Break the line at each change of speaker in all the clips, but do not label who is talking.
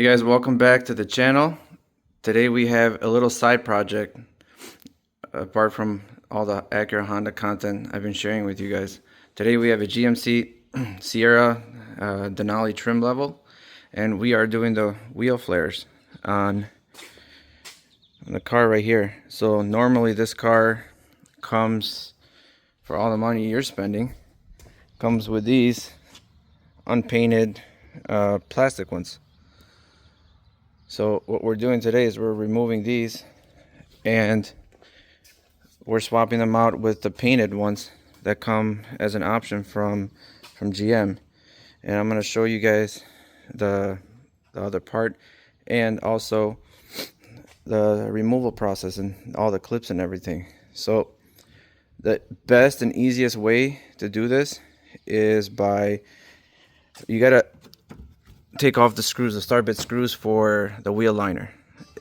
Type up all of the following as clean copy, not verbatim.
Hey guys, welcome back to the channel. Today we have a little side project apart from all the Acura Honda content I've been sharing with you guys. Today we have a GMC Sierra Denali trim level, and we are doing the wheel flares on the car right here. So normally this car comes, for all the money you're spending, comes with these unpainted plastic ones. So what we're doing today is we're removing these and we're swapping them out with the painted ones that come as an option from GM. And I'm going to show you guys the other part and also the removal process and all the clips and everything. So the best and easiest way to do this is by, you gotta take off the screws, the start bit screws for the wheel liner.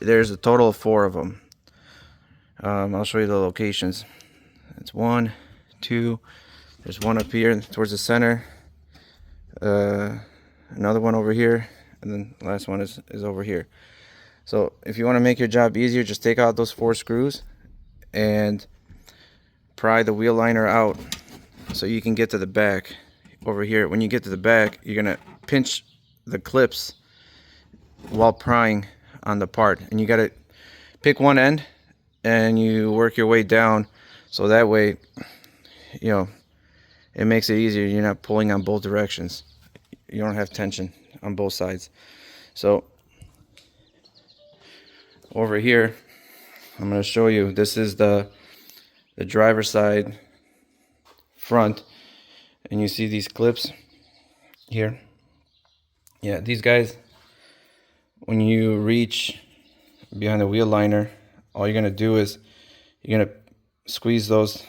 There's a total of 4 of them. I'll show you the locations. It's 1, 2, there's one up here towards the center, another one over here, and then the last one is over here. So if you want to make your job easier, just take out those 4 screws and pry the wheel liner out so you can get to the back over here. When you get to the back, you're gonna pinch the clips while prying on the part, and you got to pick one end and you work your way down, so that way, you know, it makes it easier. You're not pulling on both directions, you don't have tension on both sides. So over here I'm going to show you, this is the driver's side front, and you see these clips here. Yeah, these guys, when you reach behind the wheel liner, all you're gonna do is you're gonna squeeze those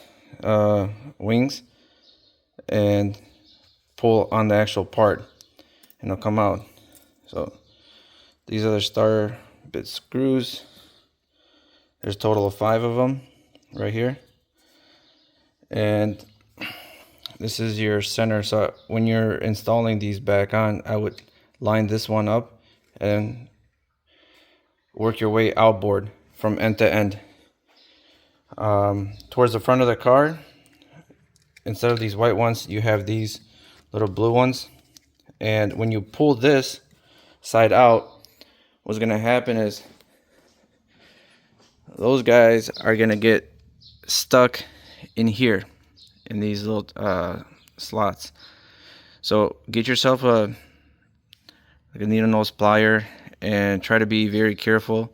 wings and pull on the actual part, and it'll come out. So these are the starter bit screws. There's a total of 5 of them right here, and this is your center. So when you're installing these back on, I would line this one up and work your way outboard from end to end. Towards the front of the car, instead of these white ones, you have these little blue ones, and when you pull this side out, what's gonna happen is those guys are gonna get stuck in here in these little slots. So get yourself a needle nose plier and try to be very careful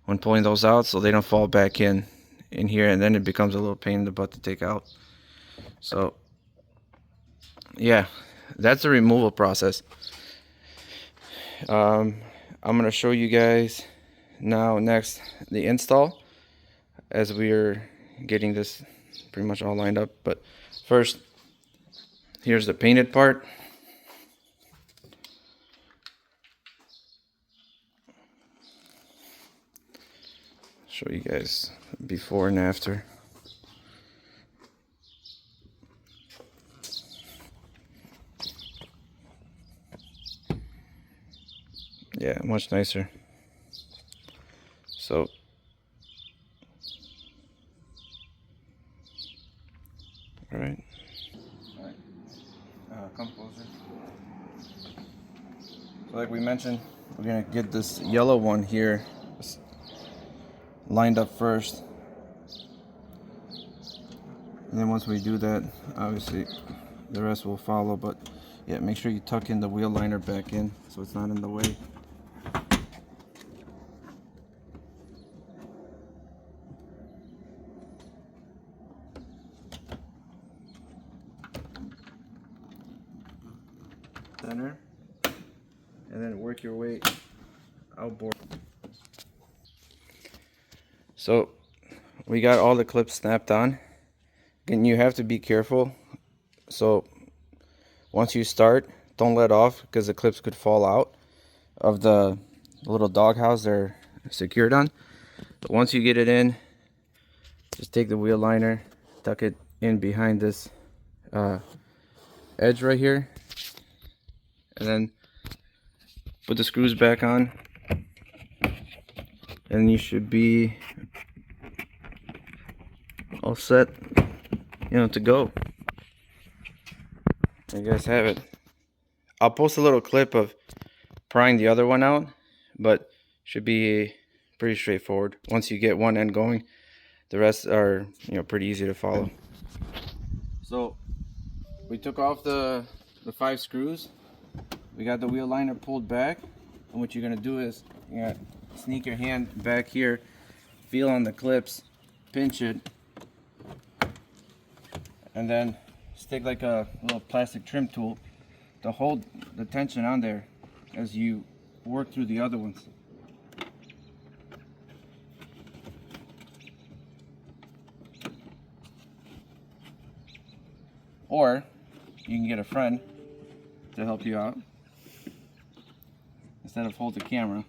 when pulling those out so they don't fall back in here, and then it becomes a little pain in the butt to take out. So yeah, that's the removal process. I'm gonna show you guys now next the install, as we're getting this pretty much all lined up. But first, here's the painted part. Show you guys before and after. Yeah, much nicer. So all right, come closer. So like we mentioned, we're gonna get this yellow one here lined up first, and then once we do that, obviously the rest will follow. But yeah, make sure you tuck in the wheel liner back in so it's not in the way. Center, and then work your way outboard. So we got all the clips snapped on. Again, you have to be careful. So once you start, don't let off, because the clips could fall out of the little doghouse they're secured on. But once you get it in, just take the wheel liner, tuck it in behind this edge right here, and then put the screws back on, and you should be all set, to go. You guys have it. I'll post a little clip of prying the other one out, but should be pretty straightforward. Once you get one end going, the rest are pretty easy to follow. So we took off the 5 screws. We got the wheel liner pulled back, and what you're gonna do is you're gonna sneak your hand back here, feel on the clips, pinch it, and then stick like a little plastic trim tool to hold the tension on there as you work through the other ones. Or you can get a friend to help you out instead of hold the camera.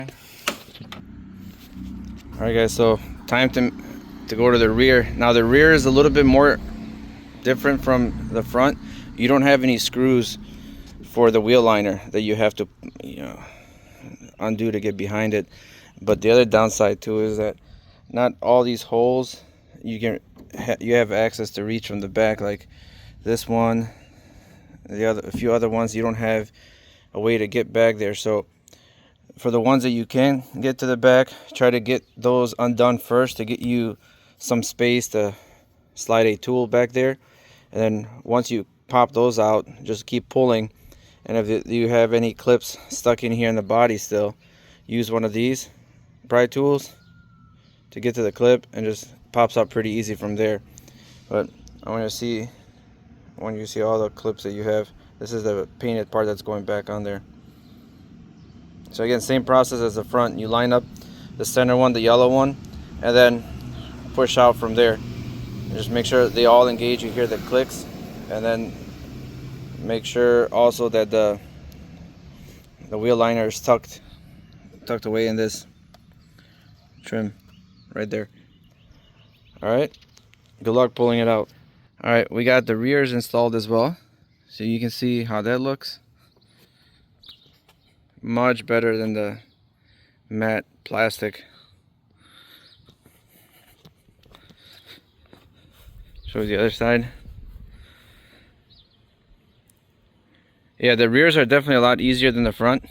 Alright guys, so time to go to the rear. Now the rear is a little bit more different from the front. You don't have any screws for the wheel liner that you have to undo to get behind it. But the other downside too is that not all these holes you have access to reach from the back, like this one, a few other ones you don't have a way to get back there. So for the ones that you can get to the back, try to get those undone first to get you some space to slide a tool back there. And then once you pop those out, just keep pulling. And if you have any clips stuck in here in the body still, use one of these pry tools to get to the clip, and just pops up pretty easy from there. But I want you to see all the clips that you have. This is the painted part that's going back on there. So again, same process as the front. You line up the center one, the yellow one, and then push out from there. Just make sure they all engage. You hear the clicks, and then make sure also that the wheel liner is tucked away in this trim right there. All right, good luck pulling it out. All right, we got the rears installed as well, so you can see how that looks. Much better than the matte plastic. Shows the other side. Yeah, the rears are definitely a lot easier than the front.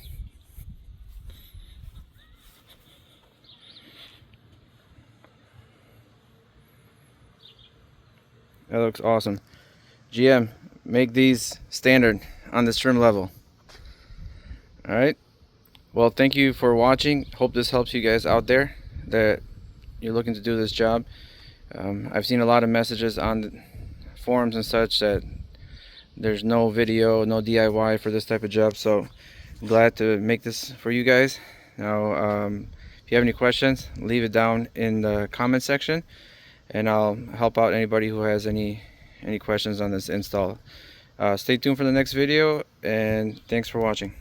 That looks awesome. GM, make these standard on this trim level. Alright, well, thank you for watching. Hope this helps you guys out there that you're looking to do this job. I've seen a lot of messages on the forums and such that there's no video, no DIY for this type of job, so I'm glad to make this for you guys. Now, if you have any questions, leave it down in the comment section, and I'll help out anybody who has any questions on this install. Stay tuned for the next video, and thanks for watching.